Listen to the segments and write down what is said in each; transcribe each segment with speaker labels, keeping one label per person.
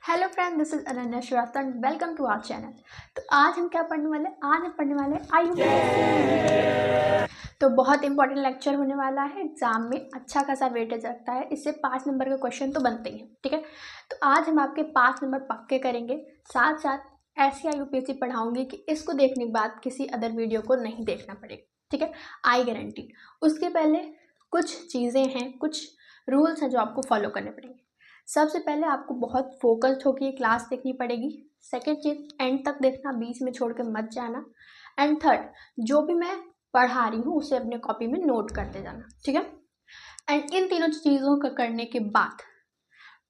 Speaker 1: Hello friend, this is Ananya Shrivastava and welcome to our channel. तो आज हम क्या पढ़ने वाले आज हम पढ़ने वाले IUPAC। तो बहुत इंपॉर्टेंट लेक्चर होने वाला है। एग्जाम में अच्छा खासा वेटेज रखता है, इससे 5 नंबर के क्वेश्चन तो बनते ही हैं। ठीक है, तो आज हम आपके 5 नंबर पक्के करेंगे। साथ साथ ऐसी IUPAC पढ़ाऊंगी कि इसको देखने के बाद किसी अदर वीडियो को नहीं देखना पड़ेगा। ठीक है, आई गारंटी। उसके पहले कुछ चीज़ें हैं, कुछ रूल्स हैं जो आपको फॉलो करने पड़ेंगे। सबसे पहले आपको बहुत फोकस्ड होकर ये क्लास देखनी पड़ेगी। सेकेंड चीज़, एंड तक देखना, बीच में छोड़ के मत जाना। एंड थर्ड, जो भी मैं पढ़ा रही हूँ उसे अपने कॉपी में नोट करते जाना। ठीक है, एंड इन तीनों चीज़ों को करने के बाद,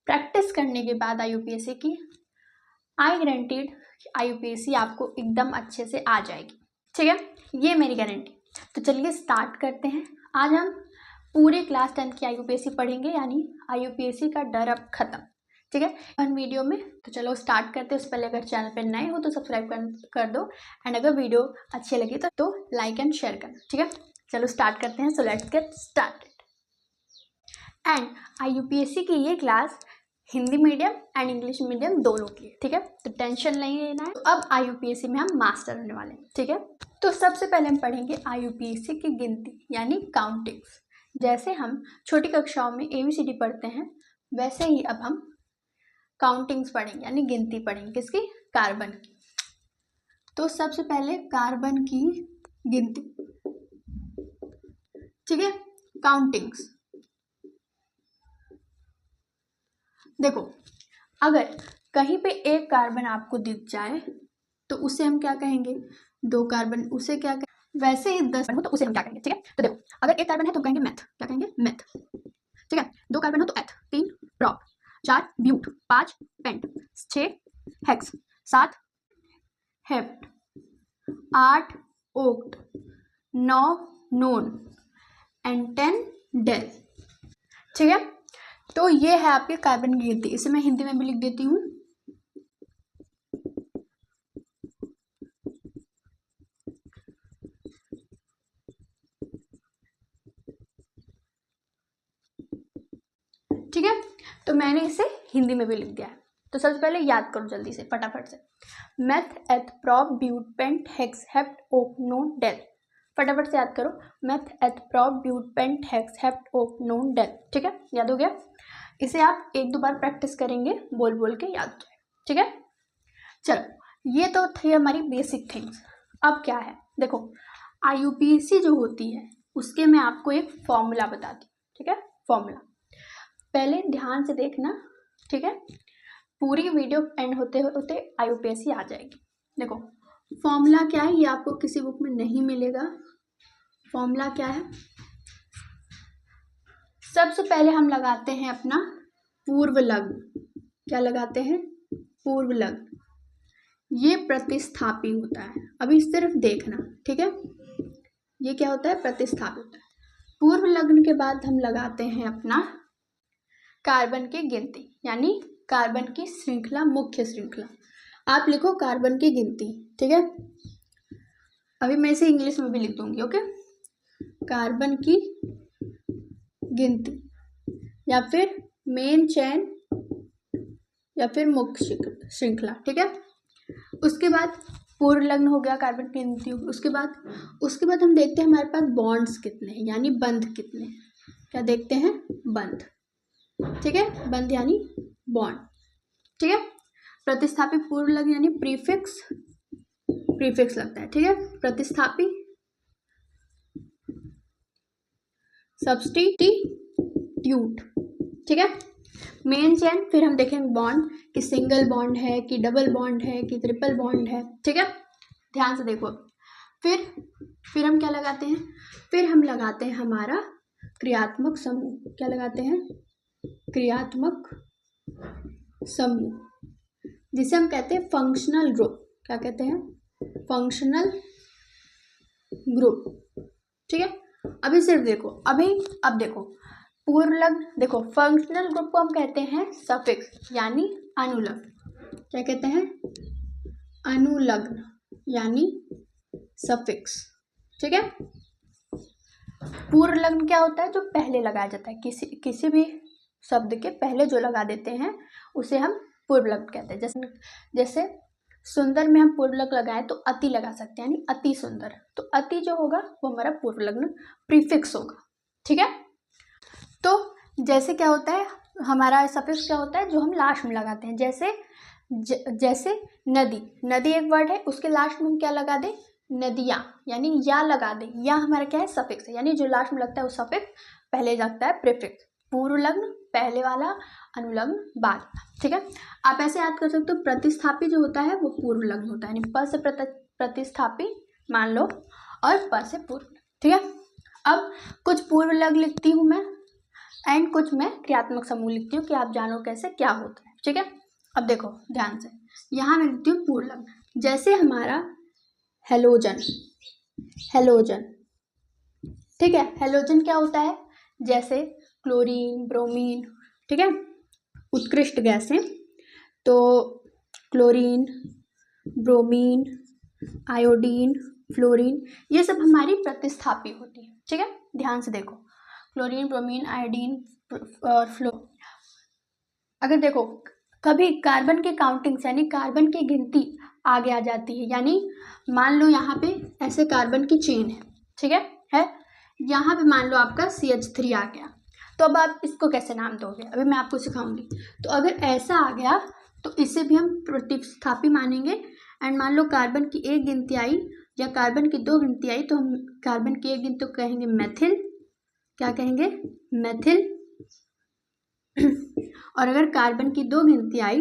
Speaker 1: प्रैक्टिस करने के बाद IUPAC की, आई गारंटीड IUPAC आपको एकदम अच्छे से आ जाएगी। ठीक है, ये मेरी गारंटी। तो चलिए स्टार्ट करते हैं। आज हम पूरे क्लास 10 की IUPAC पढ़ेंगे, यानी IUPAC का डर अब खत्म। ठीक है, वन वीडियो में। तो चलो स्टार्ट करते हैं। उससे पहले अगर चैनल पर नए हो तो सब्सक्राइब कर दो, एंड अगर वीडियो अच्छी लगी तो लाइक एंड शेयर करना। ठीक है, चलो स्टार्ट करते हैं। So let's get started. And IUPAC की ये class Hindi medium and English medium दोनों की है। ठीक है, तो टेंशन नहीं लेना है। तो अब IUPAC में हम मास्टर होने वाले हैं। ठीक है, तो सबसे पहले हम पढ़ेंगे IUPAC की गिनती यानी काउंटिंग्स। जैसे हम छोटी कक्षाओं में ABCD पढ़ते हैं, वैसे ही अब हम काउंटिंग्स पढ़ेंगे यानी गिनती पढ़ेंगे। किसकी? कार्बन की। तो सबसे पहले कार्बन की गिनती। ठीक है, काउंटिंग्स। देखो, अगर कहीं पे एक कार्बन आपको दिख जाए तो उसे हम क्या कहेंगे? 2 कार्बन। उसे क्या कहेंगे? वैसे ही 10 हो तो उसे हम क्या कहेंगे? ठीक है, तो देखो, अगर एक कार्बन है तो कहेंगे मेथ। क्या कहेंगे? मेथ। ठीक है, 2 कार्बन हो तो एथ। 3 prop, 4 ब्यूट, 5 paint, 6 hex, 7 hept, 8 oct, 9 known and 10 del. ठीक है, तो ये है आपके कार्बन की गिनती। इसे मैं हिंदी में भी लिख देती हूँ। ठीक है, तो मैंने इसे हिंदी में भी लिख दिया है। तो सबसे पहले याद करो जल्दी से, फटाफट से। Meth, eth, prop, but, pent, hex, hept, oct, non, dec. फटाफट से याद करो। Meth, eth, prop, but, pent, hex, hept, oct, non, dec. ठीक है, याद हो गया? इसे आप 1-2 बार प्रैक्टिस करेंगे, बोल बोल के याद हो जाए। ठीक है, चलो ये तो थी हमारी बेसिक थिंग्स। अब क्या है? देखो, IUPAC जो होती है उसके मैं आपको एक फॉर्मूला बताती हूँ। ठीक है, फॉर्मूला पहले ध्यान से देखना। ठीक है, पूरी वीडियो एंड होते होते IUPAC आ जाएगी। देखो, फॉर्मूला क्या है, ये आपको किसी बुक में नहीं मिलेगा। फॉर्मूला क्या है? सबसे पहले हम लगाते हैं अपना पूर्व लग्न। क्या लगाते हैं? पूर्व लग्न। ये प्रतिस्थापी होता है। अभी सिर्फ देखना। ठीक है, ये क्या होता है? प्रतिस्थापी होता है। पूर्व लग्न के बाद हम लगाते हैं अपना कार्बन की गिनती, यानी कार्बन की श्रृंखला, मुख्य श्रृंखला। आप लिखो कार्बन की गिनती। ठीक है, अभी मैं इसे इंग्लिश में भी लिख दूंगी। ओके, कार्बन की गिनती या फिर मेन चेन या फिर मुख्य श्रृंखला। ठीक है, उसके बाद पूर्व लग्न हो गया, कार्बन की गिनती होगी। उसके बाद हम देखते हैं हमारे पास बॉन्ड्स कितने हैं, यानी बंध कितने हैं। क्या देखते हैं? बंध। ठीक है, बंध यानी बॉन्ड। ठीक है, प्रतिस्थापी पूर्व लग्न यानी प्रीफिक्स लगता है। ठीक है, प्रतिस्थापी, सब्स्टिट्यूट। ठीक है, मेन चेन, फिर हम देखेंगे बॉन्ड कि सिंगल बॉन्ड है कि डबल बॉन्ड है कि ट्रिपल बॉन्ड है। ठीक है, ध्यान से देखो। फिर हम क्या लगाते हैं? फिर हम लगाते हैं हमारा क्रियात्मक समूह। क्या लगाते हैं? क्रियात्मक समूह, जिसे हम कहते हैं फंक्शनल ग्रुप। क्या कहते हैं? Functional group. ठीक है, अभी सिर्फ देखो, अब देखो पूर्व लग्न। देखो, फंक्शनल ग्रुप को हम कहते हैं सफिक्स यानी अनुलग्न। क्या कहते हैं? अनुलग्न यानी सफिक्स। ठीक है, पूर्व लग्न क्या होता है? जो पहले लगाया जाता है, किसी भी शब्द के पहले जो लगा देते हैं उसे हम पूर्वलग्न कहते हैं। जैसे जैसे सुंदर में हम पूर्वलग्न लगाएं तो अति लगा सकते हैं, यानी अति सुंदर। तो अति जो होगा वो हमारा पूर्वलग्न प्रीफिक्स होगा, ठीक है। तो जैसे क्या होता है, हमारा सफिक्स क्या होता है जो हम लास्ट में लगाते हैं। जैसे नदी, नदी एक वर्ड है, उसके लास्ट में हम क्या लगा दें, नदियाँ, यानी या लगा दें। या हमारा क्या है, सफिक्स है, यानी जो लास्ट में लगता है वो सफिक्स, पहले लगता है प्रीफिक्स। पूर्वलग्न पहले वाला, अनुलग्न बाद, ठीक है। आप ऐसे याद कर सकते हो, प्रतिस्थापी जो होता है वो पूर्वलग्न होता है, यानी प से प्रतिस्थापी मान लो और प से पूर्व, ठीक है। अब कुछ पूर्वलग्न लिखती हूँ मैं एंड कुछ मैं क्रियात्मक समूह लिखती हूँ कि आप जानो कैसे क्या होता है, ठीक है। अब देखो ध्यान से, यहाँ मैं लिखती हूँ पूर्वलग्न। जैसे हमारा हेलोजन, हेलोजन, ठीक है। हेलोजन क्या होता है, जैसे क्लोरीन, ब्रोमीन, ठीक है, उत्कृष्ट गैसें। तो क्लोरीन, ब्रोमीन, आयोडीन, फ्लोरीन, ये सब हमारी प्रतिस्थापी होती है, ठीक है। ध्यान से देखो, क्लोरीन, ब्रोमीन, आयोडीन और फ्लो। अगर देखो कभी कार्बन के काउंटिंग से, यानी कार्बन की गिनती आगे आ जाती है, यानी मान लो यहाँ पे ऐसे कार्बन की चेन है, ठीक है, यहाँ पे मान लो आपका CH3 आ गया, तो अब आप इसको कैसे नाम दोगे, अभी मैं आपको सिखाऊंगी। तो अगर ऐसा आ गया तो इसे भी हम प्रतिस्थापी मानेंगे। एंड मान लो कार्बन की एक गिनती आई या कार्बन की दो गिनती आई, तो हम कार्बन की एक गिनती को कहेंगे मेथिल, क्या कहेंगे, मेथिल। और अगर कार्बन की दो गिनती आई,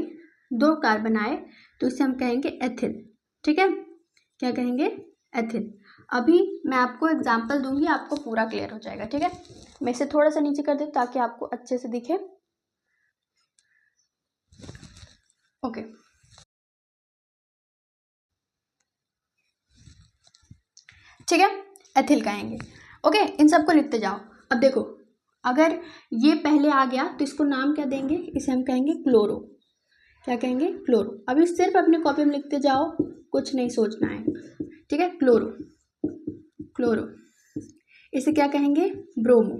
Speaker 1: दो कार्बन आए, तो इसे हम कहेंगे एथिल, ठीक है, क्या कहेंगे, एथिल। अभी मैं आपको एग्जाम्पल दूंगी, आपको पूरा क्लियर हो जाएगा, ठीक है। मैं इसे थोड़ा सा नीचे कर दूँ ताकि आपको अच्छे से दिखे, ओके। ठीक है, एथिल कहेंगे, ओके। इन सबको लिखते जाओ। अब देखो अगर ये पहले आ गया तो इसको नाम क्या देंगे, इसे हम कहेंगे क्लोरो, क्या कहेंगे, क्लोरो। अभी सिर्फ अपने कॉपी में लिखते जाओ, कुछ नहीं सोचना है, ठीक है। क्लोरो, क्लोरो, इसे क्या कहेंगे, ब्रोमो।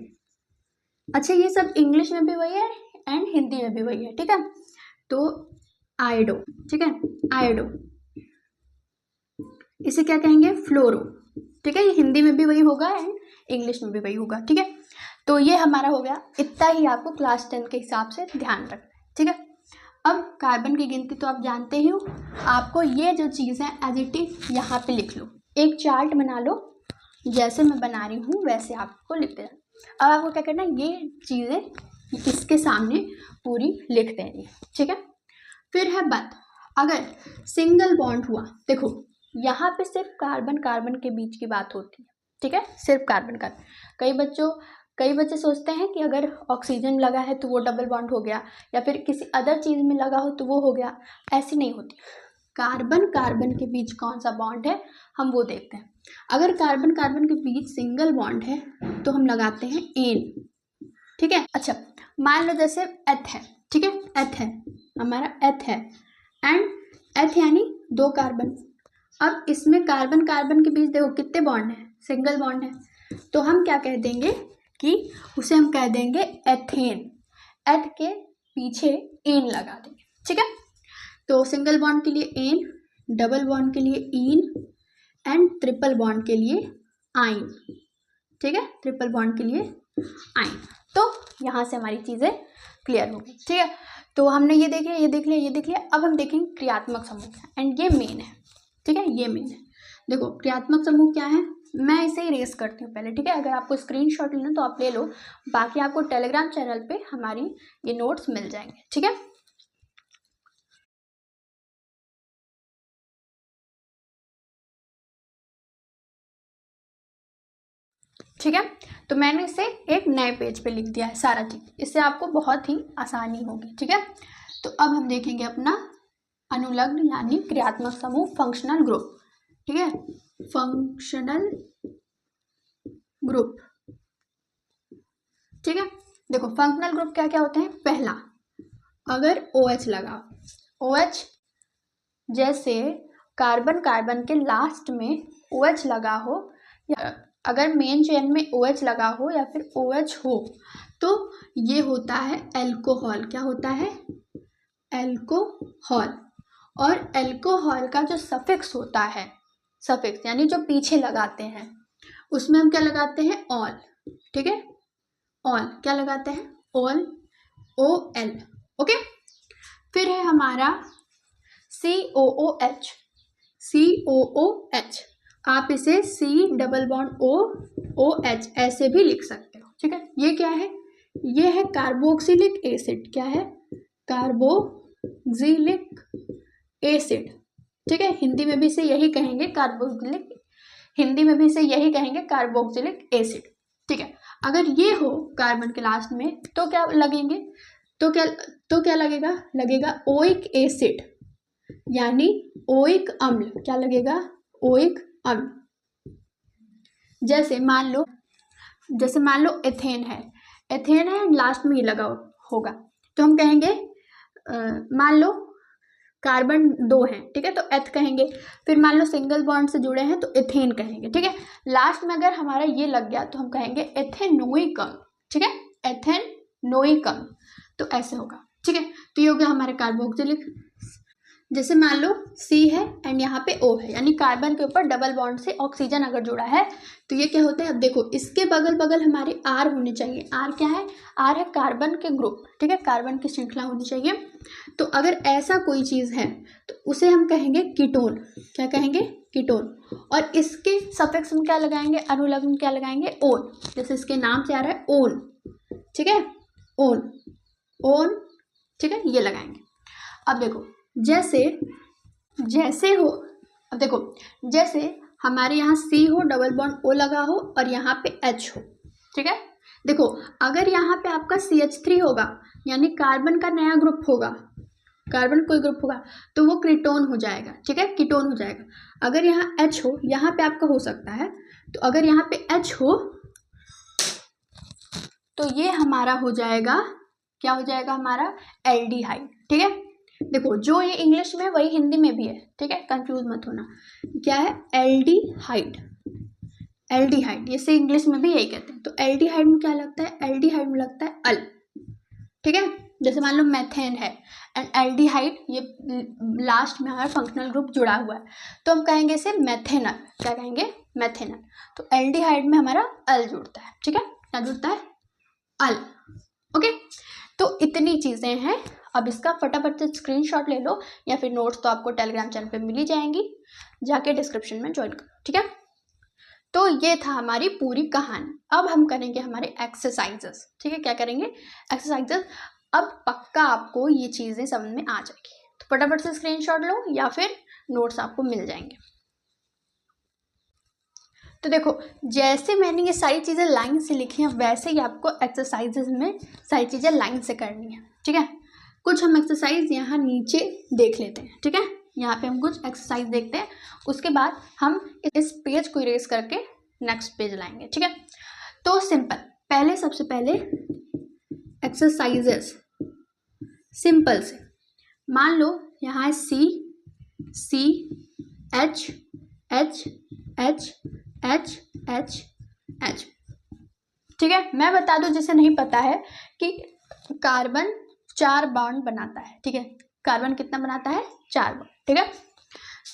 Speaker 1: अच्छा ये सब इंग्लिश में भी वही है एंड हिंदी में भी वही है, ठीक है। तो आयोडो, ठीक है, आयोडो, इसे क्या कहेंगे, फ्लोरो, ठीक है। ये हिंदी में भी वही होगा एंड इंग्लिश में भी वही होगा, ठीक है। तो ये हमारा हो गया, इतना ही आपको क्लास 10 के हिसाब से ध्यान रखना है, ठीक है। अब कार्बन की गिनती तो आप जानते ही हो, आपको ये जो चीज़ है एज इट इज यहाँ पे लिख लो, एक चार्ट बना लो, जैसे मैं बना रही हूँ वैसे आपको लिख देना। अब आपको क्या करना है, ये चीज़ें इसके सामने पूरी लिख देनी है, ठीक है। फिर है बात, अगर सिंगल बॉन्ड हुआ, देखो यहाँ पे सिर्फ कार्बन कार्बन के बीच की बात होती है, ठीक है, सिर्फ कार्बन कार्बन। कई बच्चे सोचते हैं कि अगर ऑक्सीजन लगा है तो वो डबल बॉन्ड हो गया, या फिर किसी अदर चीज़ में लगा हो तो वो हो गया, ऐसी नहीं होती। कार्बन कार्बन के बीच कौन सा बॉन्ड है हम वो देखते हैं। अगर कार्बन कार्बन के बीच सिंगल बॉन्ड है तो हम लगाते हैं एन, ठीक है। अच्छा मान लो जैसे एथ है, ठीक है, एथ है, हमारा एथ है एंड एथ यानी दो कार्बन। अब इसमें कार्बन कार्बन के बीच देखो कितने बॉन्ड है, सिंगल बॉन्ड है, तो हम क्या कह देंगे कि उसे हम कह देंगे एथेन, एथ के पीछे एन लगा देंगे, ठीक है। तो सिंगल बॉन्ड के लिए एन, डबल बॉन्ड के लिए इन एंड ट्रिपल बॉन्ड के लिए आइन, ठीक है, ट्रिपल बॉन्ड के लिए आइन। तो यहाँ से हमारी चीज़ें क्लियर हो गई, ठीक है। तो हमने ये देख लिया, ये देख लिया, ये देख लिया। अब हम देखेंगे क्रियात्मक समूह एंड ये मेन है, ठीक है, ये मेन है। देखो क्रियात्मक समूह क्या है, मैं इसे इरेज करती हूँ पहले, ठीक है। अगर आपको स्क्रीनशॉट लेना तो आप ले लो, बाकी आपको टेलीग्राम चैनल पे हमारी ये नोट्स मिल जाएंगे, ठीक है। ठीक है, तो मैंने इसे एक नए पेज पे लिख दिया है सारा चीज़, इससे आपको बहुत ही आसानी होगी, ठीक है। तो अब हम देखेंगे अपना अनुलग्न यानी क्रियात्मक समूह, फंक्शनल ग्रुप, ठीक है, फंक्शनल ग्रुप, ठीक है। देखो फंक्शनल ग्रुप क्या क्या होते हैं, पहला अगर OH लगा, OH जैसे कार्बन कार्बन के लास्ट में OH लगा हो, या अगर मेन चेन में OH लगा हो या फिर OH हो, तो ये होता है एल्कोहल, क्या होता है, एल्कोहल। और एल्कोहल का जो सफिक्स होता है, सफिक्स यानी जो पीछे लगाते हैं, उसमें हम क्या लगाते हैं, ऑल। ठीक है, ऑल क्या लगाते हैं, ऑल, OL। ओके, फिर है हमारा COOH। COOH आप इसे C+OH ऐसे भी लिख सकते हो। ठीक है, ये क्या है, ये है कार्बोक्सिलिक एसिड। क्या है, कार्बोक्सिलिक एसिड। ठीक है, हिंदी में भी इसे यही कहेंगे कार्बोक्सिलिक, हिंदी में भी इसे यही कहेंगे कार्बोक्सिलिक एसिड। ठीक है, अगर ये हो कार्बन के लास्ट में तो क्या लगेंगे, तो क्या लगेगा, लगेगा ओइक एसिड यानी ओइक अम्ल। क्या लगेगा, ओइक अम्ल। जैसे मान लो एथेन है, एथेन है लास्ट में ये लगा होगा, तो हम कहेंगे मान लो कार्बन 2 हैं, ठीक है, तो एथ कहेंगे। फिर मान लो सिंगल बॉन्ड से जुड़े हैं तो एथेन कहेंगे। ठीक है, लास्ट में अगर हमारा ये लग गया तो हम कहेंगे एथेनोइकम। ठीक है, एथेनोइकम, तो ऐसे होगा। ठीक है, तो ये हो गया हमारे कार्बोक्सिलिक। जैसे मान लो C है एंड यहाँ पे O है, यानी कार्बन के ऊपर डबल बॉन्ड से ऑक्सीजन अगर जुड़ा है तो ये क्या होता है, अब देखो इसके बगल बगल हमारे R होने चाहिए। R क्या है, R है कार्बन के ग्रुप। ठीक है, कार्बन की श्रृंखला होनी चाहिए। तो अगर ऐसा कोई चीज़ है तो उसे हम कहेंगे कीटोन। क्या कहेंगे, कीटोन। और इसके सफिक्स में क्या लगाएंगे, अनुलग्न क्या लगाएंगे, ओन। जैसे इसके नाम से आ रहा है ओन। ठीक है, ओन, ओन। ठीक है, ये लगाएंगे। अब देखो जैसे हो, अब देखो जैसे हमारे यहाँ C हो, डबल बॉन्ड O लगा हो और यहाँ पे H हो। ठीक है, देखो अगर यहाँ पे आपका CH3 होगा यानी कार्बन का नया ग्रुप होगा, कार्बन कोई ग्रुप होगा तो वो कीटोन हो जाएगा। ठीक है, कीटोन हो जाएगा। अगर यहाँ H हो, यहाँ पे आपका हो सकता है, तो अगर यहाँ पे H हो तो ये हमारा हो जाएगा, क्या हो जाएगा हमारा, एल्डिहाइड। ठीक है, देखो जो ये इंग्लिश में है वही हिंदी में भी है। ठीक है, कंफ्यूज मत होना, क्या है, एल्डिहाइड। एल्डिहाइड इसे इंग्लिश में भी यही कहते हैं। तो एल्डिहाइड में क्या लगता है, एल्डिहाइड में लगता है अल। ठीक है, जैसे मान लो मेथेन है एंड एल्डिहाइड, ये लास्ट में हमारा फंक्शनल ग्रुप जुड़ा हुआ है तो हम कहेंगे इसे मेथेनल। क्या कहेंगे, मेथेनल। तो एल्डिहाइड में हमारा अल जुड़ता है। ठीक है, क्या जुड़ता है, अल। ओके, तो इतनी चीज़ें हैं। अब इसका फटाफट से स्क्रीनशॉट ले लो या फिर नोट्स तो आपको टेलीग्राम चैनल पे मिल ही जाएंगी, जाके डिस्क्रिप्शन में ज्वाइन करो। ठीक है, तो ये था हमारी पूरी कहानी। अब हम करेंगे हमारे एक्सरसाइजेस। ठीक है, क्या करेंगे, एक्सरसाइजेस। अब पक्का आपको ये चीज़ें समझ में आ जाएगी, तो फटाफट से स्क्रीनशॉट लो या फिर नोट्स आपको मिल जाएंगे। तो देखो जैसे मैंने ये सारी चीज़ें लाइन से लिखी हैं वैसे ही आपको एक्सरसाइजेस में सारी चीज़ें लाइन से करनी है। ठीक है, कुछ हम एक्सरसाइज यहाँ नीचे देख लेते हैं। ठीक है, यहाँ पे हम कुछ एक्सरसाइज देखते हैं, उसके बाद हम इस पेज को इरेज करके नेक्स्ट पेज लाएंगे। ठीक है, तो सिंपल, पहले सबसे पहले एक्सरसाइजेस सिंपल से, मान लो यहाँ है C H H H H H H। ठीक है, मैं बता दूं जिसे नहीं पता है कि कार्बन 4 बॉन्ड बनाता है। ठीक है, कार्बन कितना बनाता है, 4 बॉन्ड। ठीक है,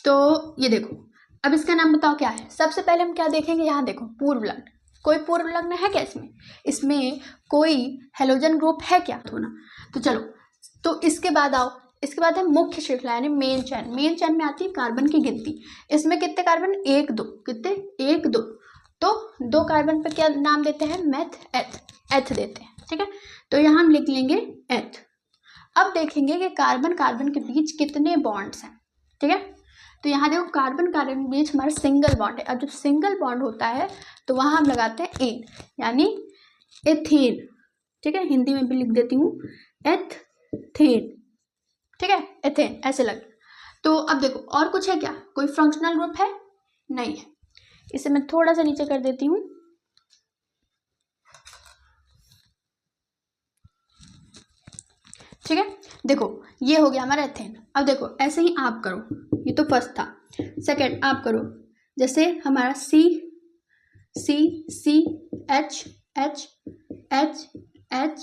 Speaker 1: तो ये देखो, अब इसका नाम बताओ क्या है। सबसे पहले हम क्या देखेंगे, यहाँ देखो पूर्व लग्न, कोई पूर्व लग्न है क्या इसमें कोई हेलोजन ग्रुप है क्या, होना। तो चलो, तो इसके बाद आओ, इसके बाद है मुख्य श्रृंखला यानी मेन चैन। मेन चैन में आती है कार्बन की गिनती। इसमें कितने कार्बन, 1 2, कितने, 1 2। तो 2 कार्बन पे क्या नाम देते हैं, मेथ एथ देते हैं। ठीक है, तो यहाँ हम लिख लेंगे एथ। अब देखेंगे कि कार्बन कार्बन के बीच कितने बॉन्ड्स हैं। ठीक है, तो यहाँ देखो कार्बन कार्बन के बीच हमारा सिंगल बॉन्ड है। अब जब सिंगल बॉन्ड होता है तो वहाँ हम लगाते हैं एन यानी एथेन। ठीक है, हिंदी में भी लिख देती हूँ एथेन। ठीक है, एथेन ऐसे लगे। तो अब देखो और कुछ है क्या, कोई फंक्शनल ग्रुप है, नहीं है। इसे मैं थोड़ा सा नीचे कर देती हूँ। ठीक है, देखो ये हो गया हमारा एथेन। अब देखो ऐसे ही आप करो, ये तो फर्स्ट था। सेकंड आप करो, जैसे हमारा C H H H H H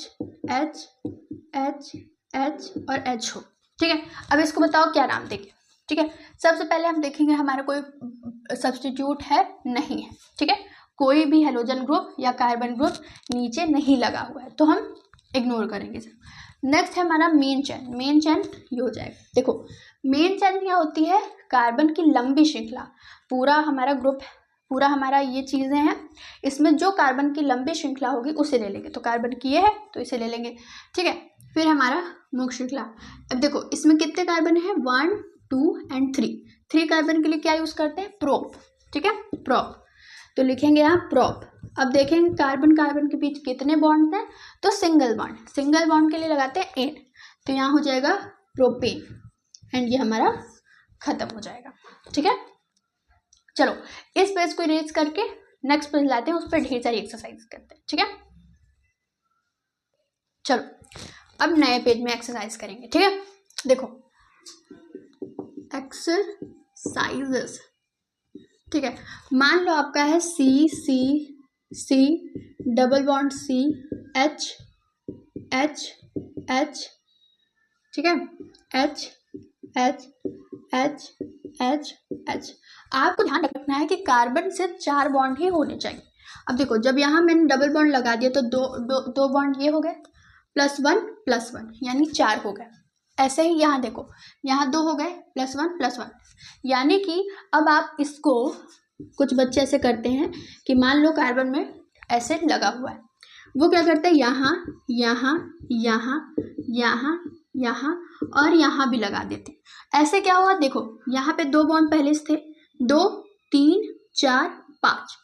Speaker 1: H H और H हो। ठीक है, अब इसको बताओ क्या नाम देंगे। ठीक है, सबसे पहले हम देखेंगे हमारा कोई सब्स्टिट्यूट है नहीं है। ठीक है, कोई भी हेलोजन ग्रुप या कार्बन ग्रुप नीचे नहीं लगा हुआ है, तो हम इग्नोर करेंगे इसे। नेक्स्ट है हमारा मेन चेन। मेन चेन ये हो जाएगा। देखो मेन चेन क्या होती है, कार्बन की लंबी श्रृंखला। पूरा हमारा ग्रुप, पूरा हमारा ये चीज़ें हैं, इसमें जो कार्बन की लंबी श्रृंखला होगी उसे ले लेंगे। तो कार्बन की ये है तो इसे ले लेंगे। ठीक है, फिर हमारा मुख्य श्रृंखला। अब देखो इसमें कितने कार्बन है, 1 2 एंड 3। 3 कार्बन के लिए क्या यूज़ करते हैं, प्रोप। ठीक है, प्रोप, तो लिखेंगे यहाँ प्रोप। अब देखेंगे कार्बन कार्बन के बीच कितने बॉन्ड हैं, तो सिंगल बॉन्ड। सिंगल बॉन्ड के लिए लगाते हैं एन, तो यहाँ हो जाएगा प्रोपेन, एंड ये हमारा खत्म हो जाएगा। ठीक है, चलो इस पेज को इरेज करके नेक्स्ट पेज लाते हैं, उस पर ढेर सारी एक्सरसाइज करते हैं। ठीक है, चलो अब नए पेज में एक्सरसाइज करेंगे। ठीक है, देखो एक्सरसाइजेस। ठीक है, मान लो आपका है C C C double bond C H H H. ठीक है, H H H H H. आपको ध्यान रखना है कि कार्बन से 4 बॉन्ड ही होने चाहिए। अब देखो जब यहाँ मैंने डबल बॉन्ड लगा दिया तो दो बॉन्ड ये हो गए, +1 यानी 4 हो गए। ऐसे ही यहाँ देखो, यहाँ 2 हो गए, +1 यानी कि अब आप इसको, कुछ बच्चे ऐसे करते हैं कि मान लो कार्बन में ऐसे लगा हुआ है, वो क्या करते हैं यहाँ यहाँ यहाँ यहाँ यहाँ और यहाँ भी लगा देते हैं। ऐसे क्या हुआ, देखो यहाँ पे 2 बॉन्ड पहले से थे, 2 3 4 5,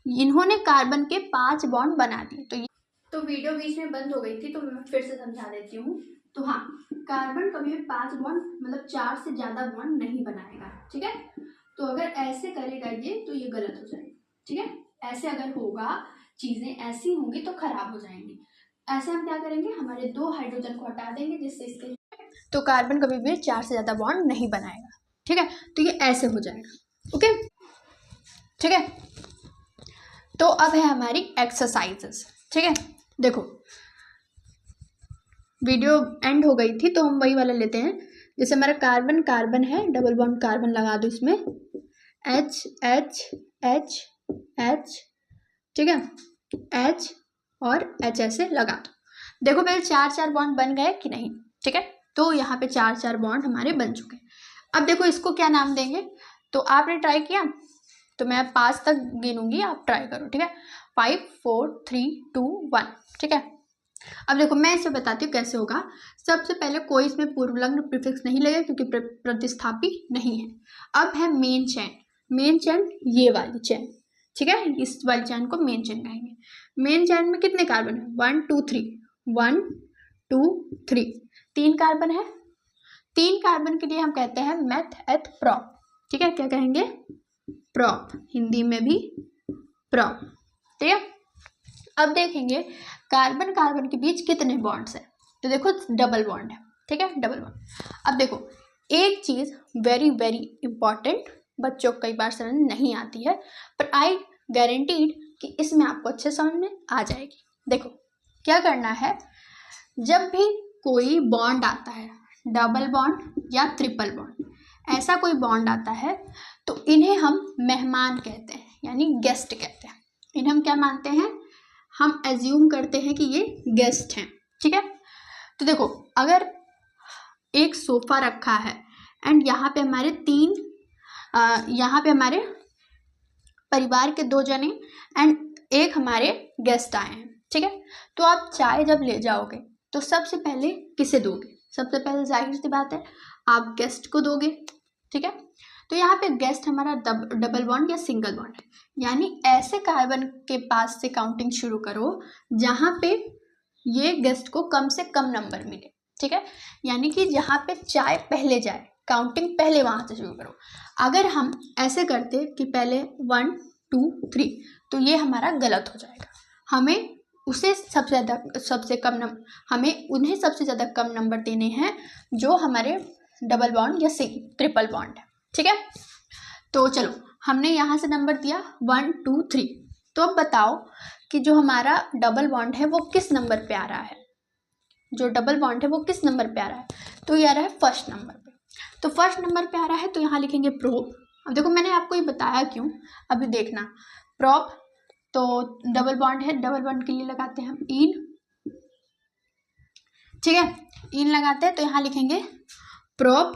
Speaker 1: इन्होंने कार्बन के 5 बॉन्ड बना दिए। तो वीडियो बीच में बंद हो गई थी, तो मैं फिर से समझा देती हूँ। तो हाँ, कार्बन कभी भी 5 बॉन्ड मतलब 4 से ज़्यादा बॉन्ड नहीं बनाएगा। ठीक है, तो अगर ऐसे करेगा ये तो ये गलत हो जाएगा। ठीक है, ऐसे अगर होगा, चीज़ें ऐसी होंगी तो खराब हो जाएंगी। ऐसे हम क्या करेंगे, हमारे 2 हाइड्रोजन को हटा देंगे, जिससे इसके, तो कार्बन कभी भी 4 से ज़्यादा बॉन्ड नहीं बनाएगा। ठीक है, तो ये ऐसे हो जाएगा। ओके, ठीक है, तो अब है हमारी एक्सरसाइजेस। ठीक है, देखो वीडियो एंड हो गई थी तो हम वही वाला लेते हैं। जैसे हमारा कार्बन कार्बन है, डबल बॉन्ड कार्बन लगा दो इसमें, H H H H। ठीक है, H और H ऐसे लगा दो। देखो पहले 4 बॉन्ड बन गए कि नहीं। ठीक है, तो यहाँ पे 4 बॉन्ड हमारे बन चुके। अब देखो इसको क्या नाम देंगे, तो आपने ट्राई किया तो मैं 5 तक गिनूंगी, आप ट्राई करो। ठीक है, 5 4 3 2 1। ठीक है, अब देखो मैं इसे बताती हूँ कैसे होगा। सबसे पहले कोई इसमें पूर्वलग्न प्रीफिक्स नहीं लगेगा क्योंकि प्रतिस्थापी नहीं है। अब है मेन चेन। मेन चेन ये वाली चेन। ठीक है, इस वाली चेन को मेन चेन कहेंगे। मेन चेन में कितने कार्बन है, 1 2 3 1 2 3, 3 कार्बन है। 3 कार्बन के लिए हम कहते हैं मेथ एथ प्रॉप। ठीक है, क्या कहेंगे, प्रॉप, हिंदी में भी प्रॉप। ठीक है, अब देखेंगे कार्बन कार्बन के बीच कितने बॉन्ड्स हैं, तो देखो डबल बॉन्ड है। ठीक है, डबल बॉन्ड। अब देखो एक चीज़ वेरी वेरी इंपॉर्टेंट, बच्चों को कई बार समझ नहीं आती है, पर आई गारंटीड कि इसमें आपको अच्छे समझ में आ जाएगी। देखो क्या करना है, जब भी कोई बॉन्ड आता है, डबल बॉन्ड या ट्रिपल बॉन्ड, ऐसा कोई बॉन्ड आता है तो इन्हें हम मेहमान कहते हैं, यानी गेस्ट कहते हैं। इन्हें हम क्या मानते हैं, हम एज्यूम करते हैं कि ये गेस्ट हैं। ठीक है, तो देखो अगर एक सोफा रखा है एंड यहाँ पे हमारे यहाँ पे हमारे परिवार के 2 जने एंड एक हमारे गेस्ट आए हैं। ठीक है, तो आप चाय जब ले जाओगे तो सबसे पहले किसे दोगे, सबसे पहले जाहिर सी बात है आप गेस्ट को दोगे। ठीक है, तो यहाँ पे गेस्ट हमारा डबल बॉन्ड या सिंगल बॉन्ड है, यानी ऐसे कार्बन के पास से काउंटिंग शुरू करो जहाँ पे ये गेस्ट को कम से कम नंबर मिले। ठीक है, यानी कि जहाँ पे चाय पहले जाए, काउंटिंग पहले वहाँ से शुरू करो। अगर हम ऐसे करते कि पहले 1 2 3, तो ये हमारा गलत हो जाएगा। हमें उसे हमें उन्हें सबसे ज़्यादा कम नंबर देने हैं जो हमारे डबल बॉन्ड या ट्रिपल बॉन्ड है। ठीक है, तो चलो हमने यहाँ से नंबर दिया 1 2 3। तो अब बताओ कि जो हमारा डबल बॉन्ड है वो किस नंबर पे आ रहा है, जो डबल बॉन्ड है वो किस नंबर पे आ रहा है। तो ये आ रहा है फर्स्ट नंबर पे। तो फर्स्ट नंबर पे आ रहा है तो यहाँ लिखेंगे प्रोप। अब देखो मैंने आपको ये बताया क्यों, अभी देखना। प्रोप तो डबल बॉन्ड है, डबल बॉन्ड के लिए लगाते हैं हम इन, ठीक है, इन लगाते हैं। तो यहाँ लिखेंगे प्रोप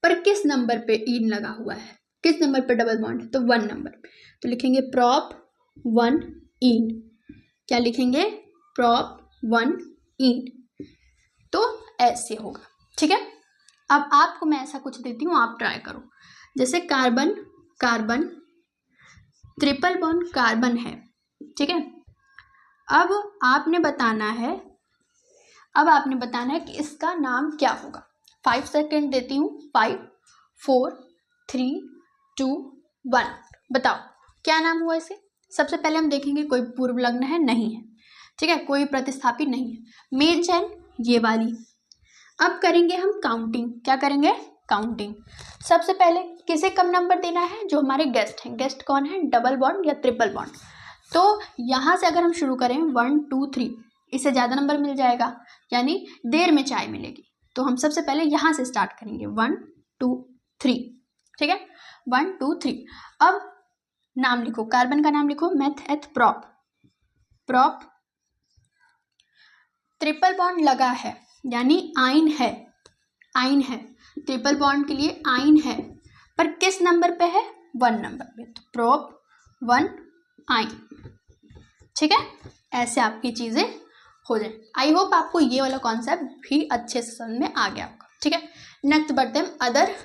Speaker 1: पर किस नंबर पे इन लगा हुआ है, किस नंबर पे डबल बॉन्ड है, तो 1 नंबर पे। तो लिखेंगे प्रोप 1 इन। क्या लिखेंगे, प्रोप 1 इन। तो ऐसे होगा, ठीक है। अब आपको मैं ऐसा कुछ देती हूँ, आप ट्राई करो। जैसे carbon carbon triple bond carbon है, ठीक है। अब आपने बताना है कि इसका नाम क्या होगा। 5 सेकेंड देती हूँ, 5 4 3 2 1। बताओ क्या नाम हुआ इसे। सबसे पहले हम देखेंगे कोई पूर्व लग्न है, नहीं है, ठीक है, कोई प्रतिस्थापी नहीं है, मेन चैन ये वाली। अब करेंगे हम काउंटिंग। क्या करेंगे, काउंटिंग। सबसे पहले किसे कम नंबर देना है, जो हमारे गेस्ट हैं। गेस्ट कौन है, डबल बॉन्ड या ट्रिपल बॉन्ड। तो यहाँ से अगर हम शुरू करें 1 2 3, इससे ज़्यादा नंबर मिल जाएगा, यानी देर में चाय मिलेगी। तो हम सबसे पहले यहाँ से स्टार्ट करेंगे 1 2 3, ठीक है, 1 2 3। अब नाम लिखो, कार्बन का नाम लिखो, मेथ एथ प्रोप। प्रोप ट्रिपल बॉन्ड लगा है यानी आइन है, आइन है, ट्रिपल बॉन्ड के लिए आइन है, पर किस नंबर पे है, 1 नंबर पे। तो प्रोप 1 आइन, ठीक है। ऐसे आपकी चीज़ें हो जाए। आई होप आपको ये वाला कॉन्सेप्ट भी अच्छे से समझ में आ गया आपका, ठीक है। नेक्स्ट बढ़ते हैं अदर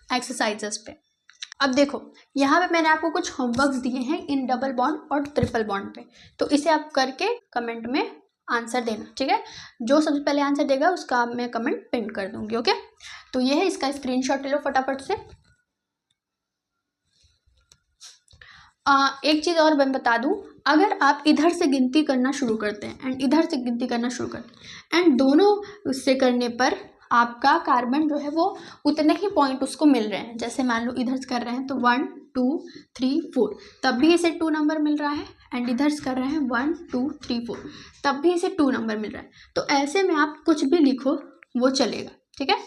Speaker 1: एक्सरसाइजेस पे। अब देखो यहाँ पे मैंने आपको कुछ होमवर्क्स दिए हैं इन डबल बॉन्ड और ट्रिपल बॉन्ड पे, तो इसे आप करके कमेंट में आंसर देना, ठीक है। जो सबसे पहले आंसर देगा उसका मैं कमेंट पिन कर दूंगी, ओके। तो ये है, इसका स्क्रीनशॉट ले लो फटाफट से। एक चीज़ और मैं बता दूं, अगर आप इधर से गिनती करना शुरू करते हैं एंड इधर से गिनती करना शुरू करते हैं एंड दोनों से करने पर आपका कार्बन जो है वो उतने ही पॉइंट उसको मिल रहे हैं। जैसे मान लो इधर से कर रहे हैं तो 1 2 3 4, तब भी इसे 2 नंबर मिल रहा है, एंड इधर से कर रहे हैं 1 2 3 4, तब भी इसे 2 नंबर मिल रहा है। तो ऐसे में आप कुछ भी लिखो वो चलेगा, ठीक है।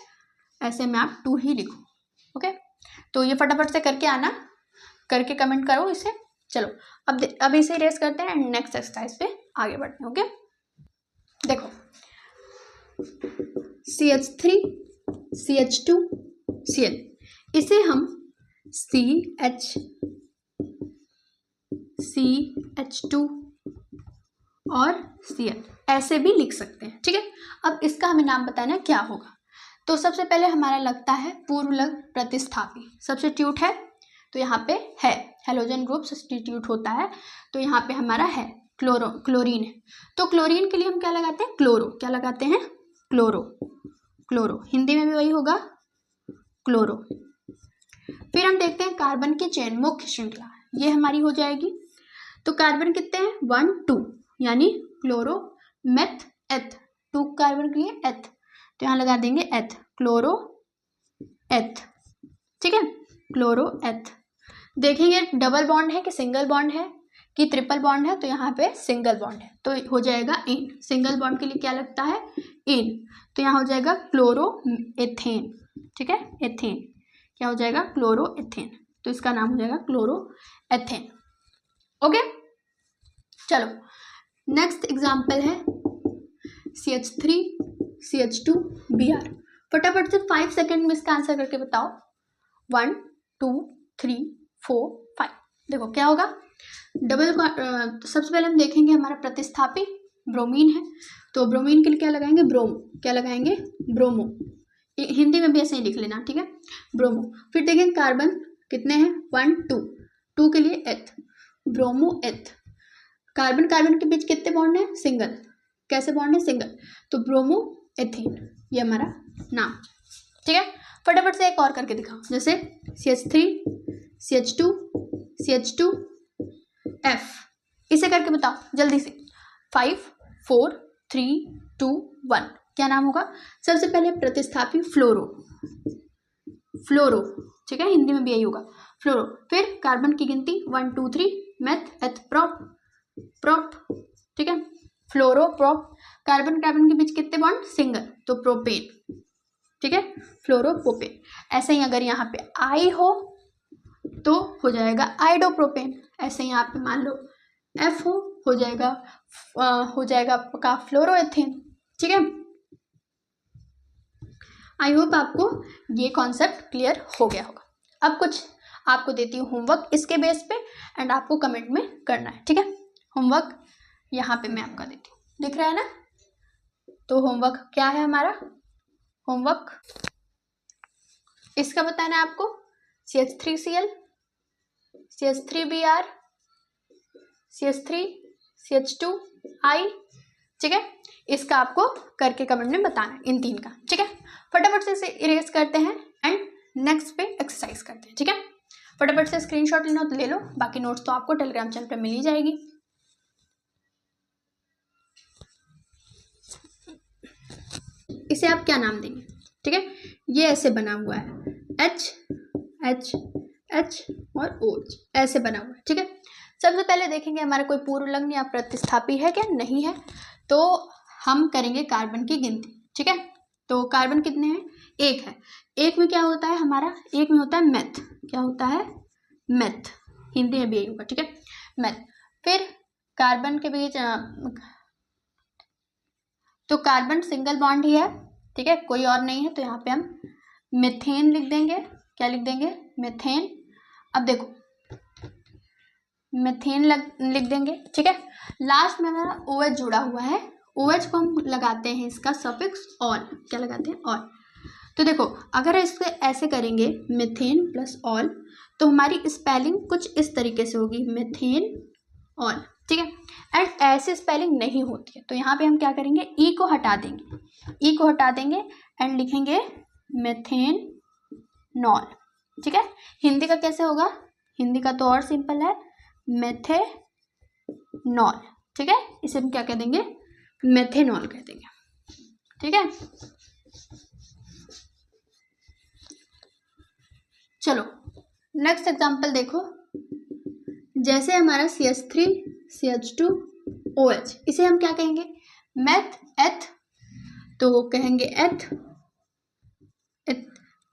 Speaker 1: ऐसे में आप 2 ही लिखो, ओके। तो ये फटाफट से करके आना, करके कमेंट करो इसे। चलो अब इसे रेस करते हैं एंड नेक्स्ट एक्सरसाइज पे आगे बढ़ते हैं, ओके। देखो CH3 CH2 Cl, इसे हम CH2 और Cl ऐसे भी लिख सकते हैं, ठीक है। अब इसका हमें नाम बताना क्या होगा। तो सबसे पहले हमारा लगता है पूर्व लग्न प्रतिस्थापी, सब्स्टिट्यूट है। तो यहाँ पे है हेलोजन ग्रुप सब्स्टिट्यूट होता है, तो यहाँ पे हमारा है क्लोरीन है। तो क्लोरीन के लिए हम क्या लगाते हैं, क्लोरो। क्या लगाते हैं, क्लोरो। हिंदी में भी वही होगा, क्लोरो। फिर हम देखते हैं कार्बन की चेन, मुख्य श्रृंखला, ये हमारी हो जाएगी। तो कार्बन कितने हैं, 1 2, यानी क्लोरो मेथ एथ, 2 कार्बन के लिए एथ, तो यहाँ लगा देंगे एथ, क्लोरो एथ, ठीक है, क्लोरो एथ। देखेंगे डबल बॉन्ड है कि सिंगल बॉन्ड है कि ट्रिपल बॉन्ड है, तो यहाँ पे सिंगल बॉन्ड है तो हो जाएगा इन। सिंगल बॉन्ड के लिए क्या लगता है, इन, तो यहाँ हो जाएगा क्लोरो एथेन, ठीक है, एथेन। क्या हो जाएगा, क्लोरो एथेन, तो इसका नाम हो जाएगा क्लोरो एथेन, ओके। चलो नेक्स्ट एग्जाम्पल है CH3 CH2 Br। फटाफट से 5 सेकेंड में इसका आंसर करके बताओ। 1 2 3 4 5। देखो क्या होगा, डबल सबसे पहले हम देखेंगे हमारा प्रतिस्थापी ब्रोमीन है, तो ब्रोमीन के लिए क्या लगाएंगे, ब्रोमो। क्या लगाएंगे, ब्रोमो। हिंदी में भी ऐसे ही लिख लेना, ठीक है, ब्रोमो। फिर देखेंगे कार्बन कितने हैं, 1 2, 2 के लिए एथ, ब्रोमो एथ। कार्बन कार्बन के बीच कितने बॉन्ड है, सिंगल। कैसे बॉन्ड है, सिंगल, तो ब्रोमो एथेन, ये हमारा नाम, ठीक है। फटाफट से एक और करके दिखाओ, जैसे CH3 CH2 CH2 F, इसे करके बताओ जल्दी से। 5 4 3 2 1, क्या नाम होगा। सबसे पहले प्रतिस्थापी फ्लोरो, ठीक है, हिंदी में भी यही होगा, फ्लोरो। फिर कार्बन की गिनती 1 2 3, मेथ एथ प्रोप, ठीक है, फ्लोरो प्रोप। कार्बन कार्बन के बीच कितने बॉन्ड, सिंगल, तो प्रोपेन, ठीक है, फ्लोरोप्रोपेन। ऐसे ही अगर यहाँ पे आई तो हो जाएगा आइडोप्रोपेन। ऐसे ही यहाँ पे मान लो एफ हो जाएगा आपका फ्लोरोएथेन। ठीक है, आई होप आपको ये कॉन्सेप्ट क्लियर हो गया होगा। अब कुछ आपको देती हूँ होमवर्क इसके बेस पे, एंड आपको कमेंट में करना है। ठीक है, होमवर्क यहाँ पे मैं आपका देती हूँ, दिख रहा है ना? तो होमवर्क क्या है हमारा? होमवर्क इसका बताना है आपको CH3Cl, CH3Br, CH3, CH2I। ठीक है, इसका आपको करके कमेंट में बताना है इन 3 का। ठीक है, फटाफट से इसे इरेज करते हैं एंड नेक्स्ट पे एक्सरसाइज करते हैं। ठीक है, फटाफट से स्क्रीनशॉट लेना तो ले लो, बाकी नोट्स तो आपको टेलीग्राम चैनल पे मिल ही जाएगी। इसे आप क्या नाम देंगे? ठीक है, ये ऐसे बना हुआ है H और OH ऐसे बना हुआ है। ठीक है, सबसे पहले देखेंगे हमारा कोई पूर्वलग्न या प्रतिस्थापी है क्या? नहीं है, तो हम करेंगे कार्बन की गिनती। ठीक है, तो कार्बन कितने हैं? 1 है। 1 में क्या होता है हमारा? 1 में होता है मेथ। क्या होता है? मेथ, हिंदी में भी यही होगा। ठीक है, मेथ। फिर कार्बन के बीच तो कार्बन सिंगल बॉन्ड ही है। ठीक है, कोई और नहीं है, तो यहाँ पे हम मीथेन लिख देंगे। क्या लिख देंगे? मीथेन। अब देखो मीथेन लिख देंगे। ठीक है, लास्ट में हमारा OH जुड़ा हुआ है, OH को हम लगाते हैं इसका सफिक्स ऑल। क्या लगाते हैं? ऑल। तो देखो अगर इसको ऐसे करेंगे मीथेन प्लस ऑल, तो हमारी स्पेलिंग कुछ इस तरीके से होगी, मीथेन ऑल। ठीक है, एंड ऐसे स्पेलिंग नहीं होती है, तो यहाँ पे हम क्या करेंगे? ई को हटा देंगे, एंड लिखेंगे मेथेनॉल। ठीक है, हिंदी का कैसे होगा? हिंदी का तो और सिंपल है, मेथेनॉल। ठीक है, इसे हम क्या कह देंगे? मेथेनॉल कह देंगे। ठीक है, चलो नेक्स्ट एग्जांपल देखो। जैसे हमारा CH3 CH2 OH, इसे हम क्या कहेंगे? मेथ एथ, तो कहेंगे एथ।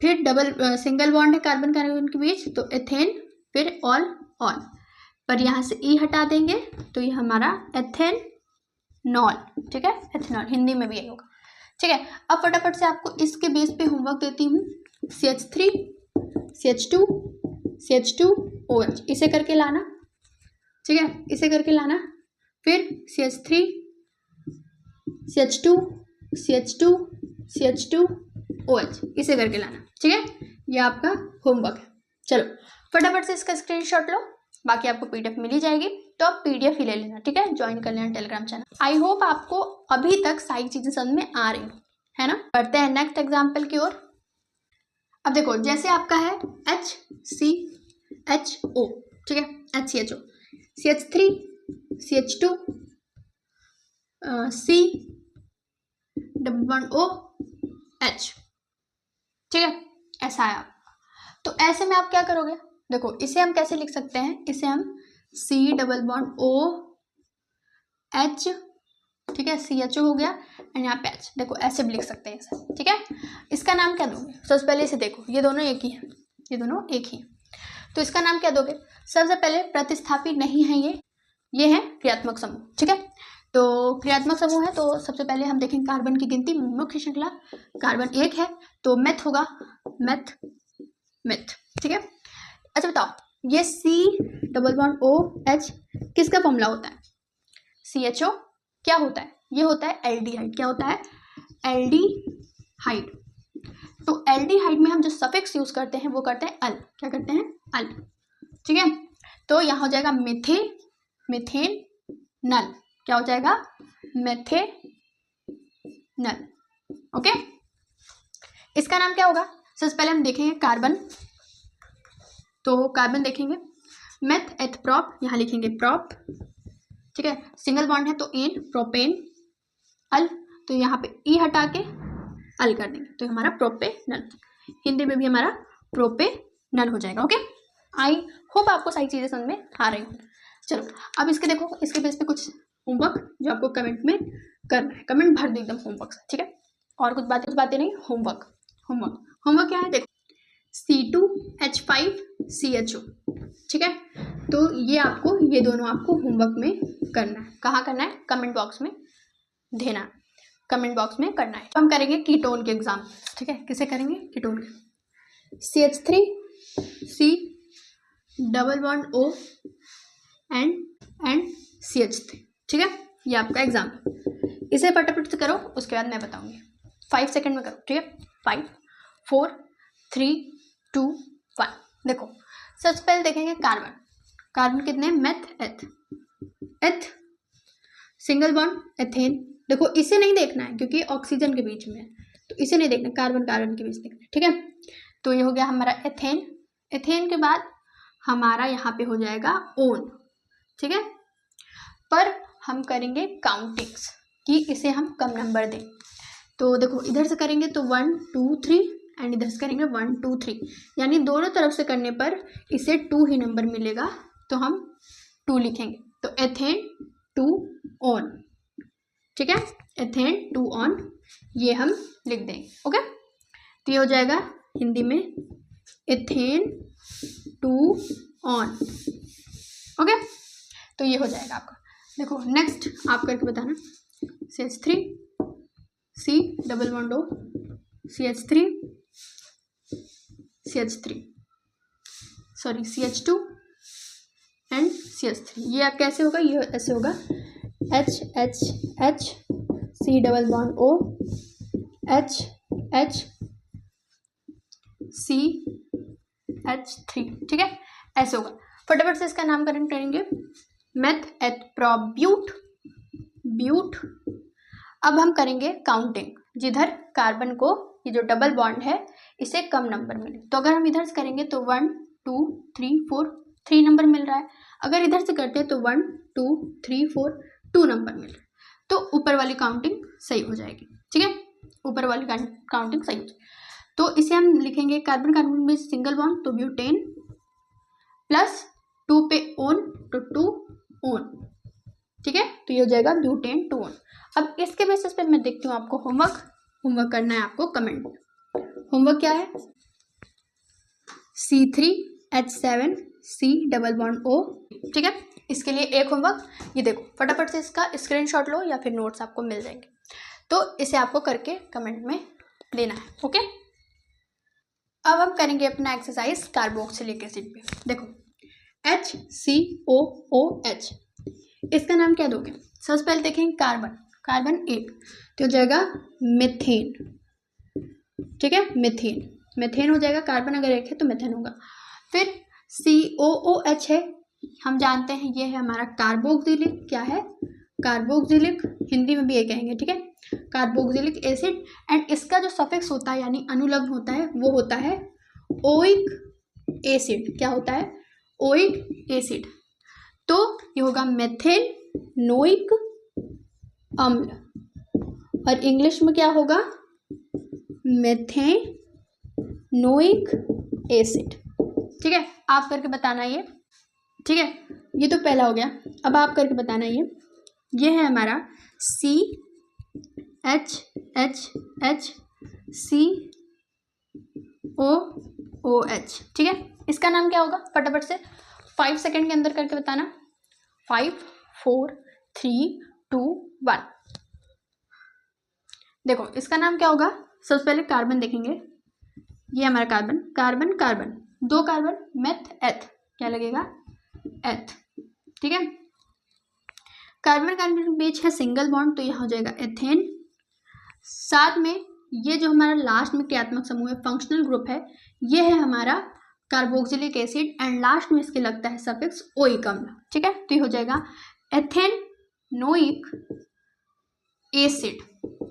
Speaker 1: फिर डबल सिंगल बॉन्ड है कार्बन कार्बन के बीच, तो एथेन, फिर ऑल ऑल। पर यहाँ से ई हटा देंगे तो ये हमारा एथेनॉल। ठीक है, एथेनॉल, हिंदी में भी यही होगा। ठीक है, अब फटाफट से आपको इसके बेस पे होमवर्क देती हूँ। CH3 CH2 CH2 OH, इसे करके लाना। ठीक है, इसे करके लाना। फिर CH3 CH2 CH2 CH2 OH, इसे करके लाना। ठीक है, ये आपका होमवर्क है। चलो फटाफट से इसका स्क्रीनशॉट लो, बाकी आपको PDF मिल ही जाएगी, तो आप PDF ही ले लेना। ठीक है, ज्वाइन कर लेना टेलीग्राम चैनल। आई होप आपको अभी तक सारी चीजें समझ में आ रही हो, है ना? बढ़ते हैं नेक्स्ट एग्जाम्पल की ओर। अब देखो जैसे आपका है HCHO। ठीक है, HCHO, CH3 CH2 C≡OH। ठीक है, ऐसा है आप। तो ऐसे में आप क्या करोगे? देखो इसे हम कैसे लिख सकते हैं? इसे हम C≡OH। ठीक है, CHO हो गया, एंड यहाँ पे H। देखो ऐसे भी लिख सकते हैं इसे। ठीक है, इसका नाम क्या दोगे? सबसे पहले इसे देखो, ये दोनों एक ही है, ये दोनों एक ही है, तो इसका नाम क्या दोगे? सबसे पहले प्रतिस्थापी नहीं है ये है क्रियात्मक समूह। ठीक है, तो क्रियात्मक समूह है, तो सबसे पहले हम देखेंगे कार्बन की गिनती। मुख्य श्रृंखला कार्बन 1 है, तो मेथ होगा, मेथ। ठीक है, अच्छा बताओ ये C≡OH किसका फॉर्मूला होता है? CHO। क्या होता है? ये होता है एल्डिहाइड। क्या होता है? एल्डिहाइड। तो एल्डिहाइड में हम जो सफिक्स यूज करते हैं वो करते हैं अल। क्या करते हैं? अल। ठीक है, तो यहाँ हो जाएगा मेथेनल। क्या हो जाएगा? मेथेनल। ओके, इसका नाम क्या होगा? सबसे पहले हम देखेंगे कार्बन, तो कार्बन देखेंगे मेथ एथ प्रॉप, यहाँ लिखेंगे प्रॉप। ठीक है, सिंगल बॉन्ड है तो एन, प्रोपेन। अल, तो यहाँ पे ई हटा के अल कर देंगे, तो हमारा प्रोपेनल। हिंदी में भी हमारा प्रोपेनल हो जाएगा। ओके, आई होप आपको सारी चीजें समझ में आ रही हो। चलो अब इसके देखो, इसके बेस पे कुछ होमवर्क जो आपको कमेंट में करना है, कमेंट भर दो एकदम होमवर्क से। ठीक है, और कुछ बातें नहीं, होमवर्क होमवर्क क्या है देखो, C2H5CHO, ठीक है। तो ये आपको, ये दोनों आपको होमवर्क में करना है। कहाँ करना है? कमेंट बॉक्स में देना है, कमेंट बॉक्स में करना है। हम करेंगे कीटोन के एग्जाम, ठीक है। किसे करेंगे? कीटोन के। CH3C double bond O and CH3, ठीक है। ये आपका एग्जाम है। इसे फटाफट से करो, उसके बाद मैं बताऊंगी। 5 सेकंड में करो, ठीक है। 5 4 3 2 1। देखो सबसे पहले देखेंगे कार्बन। कार्बन कितने? Meth eth single bond ethane. देखो इसे नहीं देखना है क्योंकि ऑक्सीजन के बीच में है, तो इसे नहीं देखना, कार्बन कार्बन के बीच देखना है, ठीक है। तो ये हो गया हमारा एथेन। एथेन के बाद हमारा यहाँ पे हो जाएगा ओन, ठीक है। पर हम करेंगे काउंटिंग्स कि इसे हम कम नंबर दें। तो देखो इधर से करेंगे तो 1 2 3 एंड इधर से करेंगे 1 2 3, यानी दोनों तरफ से करने पर इसे 2 ही नंबर मिलेगा, तो हम 2 लिखेंगे। तो एथेन 2 ऑन, ठीक है। एथेन 2 ऑन, ये हम लिख देंगे, ओके। तो ये हो जाएगा हिंदी में एथेन 2 ऑन, ओके। तो ये हो जाएगा आपका। देखो नेक्स्ट आप करके बताना। CH3 C double bond O CH3 sorry CH2 and CH3। ये आप कैसे होगा? ये ऐसे होगा H C double bond O H CH3, ठीक है। ऐसे होगा। फटाफट से इसका नामकरण करेंगे। मेथ एथ प्रोब्यूट ब्यूट। अब हम करेंगे काउंटिंग, जिधर कार्बन को ये जो डबल बॉन्ड है इसे कम नंबर मिले। तो अगर हम इधर से करेंगे तो 1 2 3 4 3 नंबर मिल रहा है। अगर इधर से करते हैं तो 1 2 3 4 2 नंबर मिल रहा है, तो ऊपर वाली काउंटिंग सही हो जाएगी, ठीक है। ऊपर वाली काउंटिंग सही हो जाएगी। तो इसे हम लिखेंगे कार्बन कार्बन में सिंगल बॉन्ड, तो ब्यूटेन प्लस 2 पे ओन, तो 2 ओन, ठीक है। तो ये हो जाएगा ब्यूटेन 2 ओन। अब इसके बेसिस पे मैं देखती हूँ आपको होमवर्क करना है आपको कमेंट। होमवर्क क्या है? C3H7C डबल बॉन्ड O, ठीक है। इसके लिए एक होमवर्क, ये देखो फटाफट से इसका स्क्रीनशॉट लो या फिर नोट्स आपको मिल जाएंगे, तो इसे आपको करके कमेंट में लेना है, ओके। अब हम करेंगे अपना एक्सरसाइज कार्बोक्सिलिक एसिड पे। देखो HCOOH, इसका नाम क्या दोगे? सबसे पहले देखेंगे कार्बन एक, तो हो जाएगा मीथेन, ठीक है। मीथेन हो जाएगा। कार्बन अगर एक है तो मीथेन होगा। फिर COOH है, हम जानते हैं ये है हमारा कार्बोक्सिलिक, क्या है? कार्बोक्सिलिक, हिंदी में भी ये कहेंगे, ठीक है, कार्बोक्सिलिक एसिड। एंड इसका जो सफिक्स होता है यानी अनुलग्न होता है वो होता है ओइक एसिड। क्या होता है? Oic acid. तो ये होगा मेथेनोइक अम्ल, और इंग्लिश में क्या होगा? मेथेनोइक एसिड, ठीक है। आप करके बताना ये, ठीक है। ये तो पहला हो गया। अब आप करके बताना ये है हमारा CHHCOOH, ठीक है। इसका नाम क्या होगा? फटाफट से 5 सेकंड के अंदर करके बताना। 5 4 3 2 1। देखो इसका नाम क्या होगा? सबसे पहले कार्बन देखेंगे। ये हमारा कार्बन 2 कार्बन, मेथ एथ, क्या लगेगा? एथ, ठीक है। कार्बन के बीच है सिंगल बॉन्ड, तो यह हो जाएगा एथेन। साथ में ये जो हमारा लास्ट में क्रियात्मक समूह है, फंक्शनल ग्रुप है, ये है हमारा कार्बोक्सिलिक एसिड। एंड लास्ट में इसके लगता है सफिक्स ओइक अम्ल, ठीक है। तो ये हो जाएगा एथेनोइक एसिड।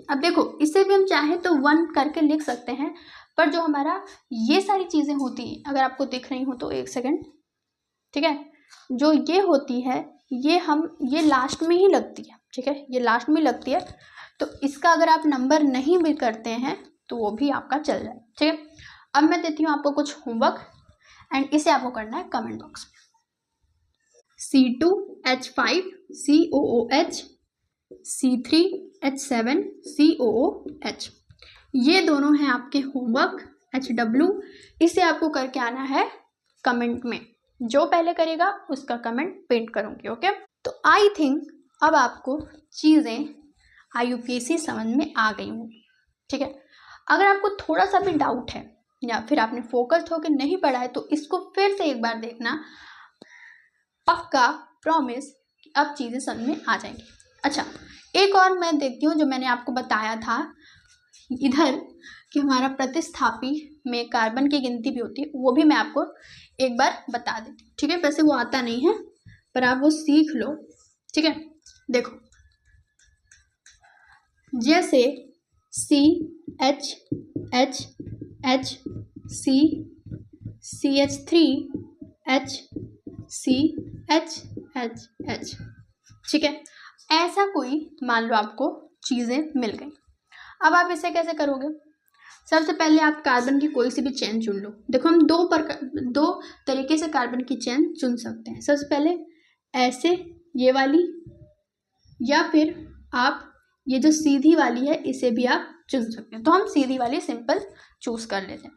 Speaker 1: अब देखो इसे भी हम चाहे तो 1 करके लिख सकते हैं, पर जो हमारा ये सारी चीज़ें होती हैं, अगर आपको दिख रही हो तो 1 सेकेंड, ठीक है, जो ये होती है ये लास्ट में ही लगती है, ठीक है, ये लास्ट में लगती है। तो इसका अगर आप नंबर नहीं भी करते हैं तो वो भी आपका चल जाए, ठीक है। अब मैं देती हूँ आपको कुछ होमवर्क, एंड इसे आपको करना है कमेंट बॉक्स में। C2H5COOH C3H7COOH, ये दोनों हैं आपके होमवर्क HW, इसे आपको करके आना है कमेंट में। जो पहले करेगा उसका कमेंट पेंट करूँगी। ओके, तो आई थिंक अब आपको चीज़ें IUPAC समझ में आ गई होंगी। ठीक है, अगर आपको थोड़ा सा भी डाउट है या फिर आपने फोकस्ड होकर नहीं पढ़ा है तो इसको फिर से एक बार देखना, पक्का प्रॉमिस कि अब चीज़ें समझ में आ जाएंगी। अच्छा, एक और मैं देखती हूँ जो मैंने आपको बताया था इधर कि हमारा प्रतिस्थापी में कार्बन की गिनती भी होती है, वो भी मैं आपको एक बार बता देती हूँ। ठीक है, वैसे वो आता नहीं है पर आप वो सीख लो। ठीक है, देखो जैसे CH H H C CH3 H C H H H। ठीक है, ऐसा कोई मान लो आपको चीज़ें मिल गई। अब आप इसे कैसे करोगे? सबसे पहले आप कार्बन की कोई सी भी चेन चुन लो। देखो हम दो तरीके से कार्बन की चेन चुन सकते हैं। सबसे पहले ऐसे ये वाली, या फिर आप ये जो सीधी वाली है इसे भी आप चुन सकते हैं। तो हम सीधी वाली सिंपल चूज कर लेते हैं।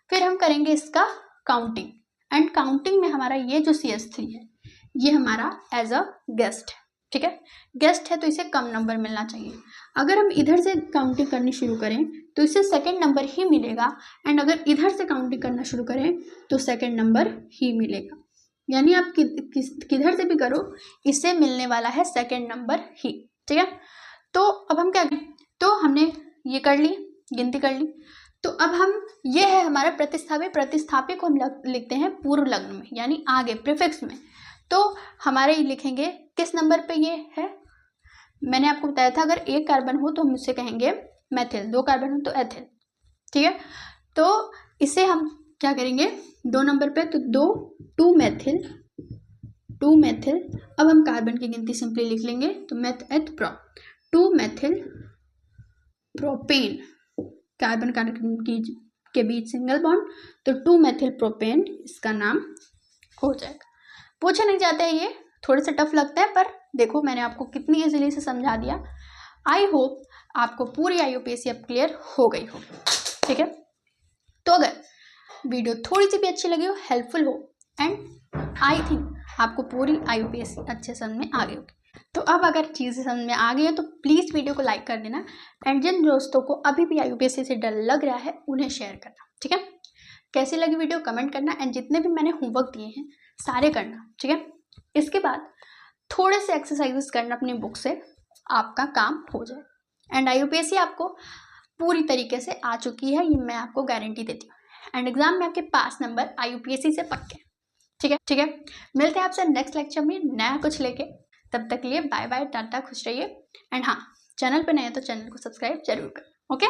Speaker 1: फिर हम करेंगे इसका काउंटिंग, एंड काउंटिंग में हमारा ये जो CH3 है ये हमारा एज अ गेस्ट है। ठीक है, गेस्ट है तो इसे कम नंबर मिलना चाहिए। अगर हम इधर से काउंटिंग करनी शुरू करें तो इसे सेकंड नंबर ही मिलेगा, एंड अगर इधर से काउंटिंग करना शुरू करें तो सेकंड नंबर ही मिलेगा। यानी आप किधर से भी करो इसे मिलने वाला है सेकंड नंबर ही। ठीक है, तो अब हम क्या करें, तो हमने ये कर ली, गिनती कर ली। तो अब हम ये है हमारा प्रतिस्थापी को हम लिखते हैं पूर्व लग्न में, यानी आगे प्रीफिक्स में। तो हमारे लिखेंगे किस नंबर पे ये है। मैंने आपको बताया था अगर एक कार्बन हो तो हम उससे कहेंगे मेथिल, दो कार्बन हो तो एथिल। ठीक है, तो इसे हम क्या करेंगे 2 नंबर पे, तो 2 मेथिल। अब हम कार्बन की गिनती सिंपली लिख लेंगे, तो meth eth pro 2 methyl propane, carbon carbon के बीच सिंगल बॉन्ड, तो 2 मेथिल प्रोपेन इसका नाम हो जाएगा। पूछा नहीं जाता है, ये थोड़े से टफ लगता है पर देखो मैंने आपको कितनी इजीली से समझा दिया। आई होप आपको पूरी IUPAC अब क्लियर हो गई हो। ठीक है, तो अगर वीडियो थोड़ी सी भी अच्छी लगी हो, हेल्पफुल हो, एंड आई थिंक आपको पूरी IUPAC अच्छे समझ में आ गई होगी, तो अब अगर चीज़ें समझ में आ गई है तो प्लीज़ वीडियो को लाइक कर देना, एंड जिन दोस्तों को अभी भी IUPAC से डर लग रहा है उन्हें शेयर करना। ठीक है, कैसी लगी वीडियो कमेंट करना, एंड जितने भी मैंने होमवर्क दिए हैं सारे करना। ठीक है, इसके बाद थोड़े से एक्सरसाइजेस करना अपनी बुक से, आपका काम हो जाए। एंड IUPAC आपको पूरी तरीके से आ चुकी है, ये मैं आपको गारंटी देती हूँ, एंड एग्जाम में आपके पास नंबर IUPAC से पक्के। ठीक है, मिलते हैं आपसे नेक्स्ट लेक्चर में नया कुछ लेके। तब तक के लिए बाय बाय, टाटा, खुश रहिए। एंड हाँ, चैनल पे नए हैं तो चैनल को सब्सक्राइब जरूर करें। ओके।